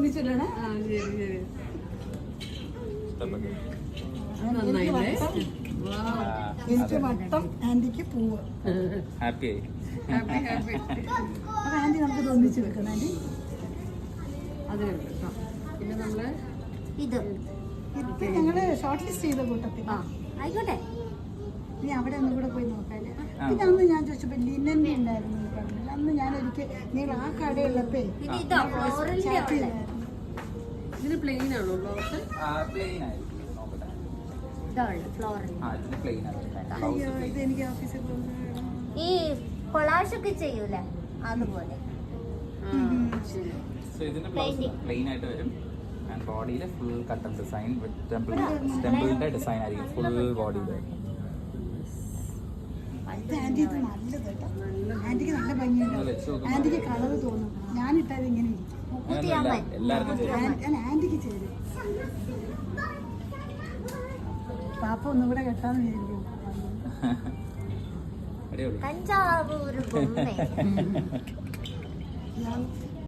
തോന്നിച്ചിട്ടാണ്. എനിക്ക് വട്ടം, ആന്റിക്ക് പൂവ്. ഹാപ്പി അപ്പൊ ആന്റി നമുക്ക് തോന്നിച്ച് വെക്കണം ആന്റി. പിന്നെ നമ്മള് ഇത് ഞങ്ങള് ഷോർട്ട് ലിസ്റ്റ് ചെയ്ത കൂട്ടത്തിൽ. ആയിക്കോട്ടെ, നീ അവിടെ ഒന്നും കൂടെ പോയി നോക്കാല്ലേ. പിന്നെ അന്ന് ഞാൻ ചോദിച്ചപ്പോ ലിനൻ ഉണ്ടായിരുന്നു പറഞ്ഞില്ല. അന്ന് ഞാൻ ഒരിക്കൽ നിങ്ങൾ ആ കടയുള്ളപ്പേ ഇതിന് പ്ലെയിൻ ആണോ ബ്ലൗസ്? അയ്യോ ഇത് എനിക്ക് ഓഫീസിൽ പോകുന്ന ഈ കൊളാഷ് ഒക്കെ ചെയ്യൂലേ അതുപോലെ. ഇതിന്റെ ബ്ലൗസ് പ്ലെയിൻ ആയിട്ട് വരും. ബോഡിയിൽ ഫുൾ കട്ടൺ ഡിസൈൻ വിത്ത് ടെമ്പിളിന്റെ ഡിസൈൻ ആയിരിക്കും ഫുൾ ബോഡിയിൽ. ആന്റി ഇത് നല്ലത് കേട്ടോ. ആന്റിക്ക് നല്ല ഭംഗിയുണ്ടാവും. ആന്റിക്ക് കളർ തോന്നും. ഞാനിട്ടാൽ ഇങ്ങനെ ഇരിക്കും. ആന്റിക്ക് ചേരും. പാപ്പ ഒന്നും കൂടെ കെട്ടാന്ന് വിചാരിക്കും. കഞ്ചാവ് ഒരു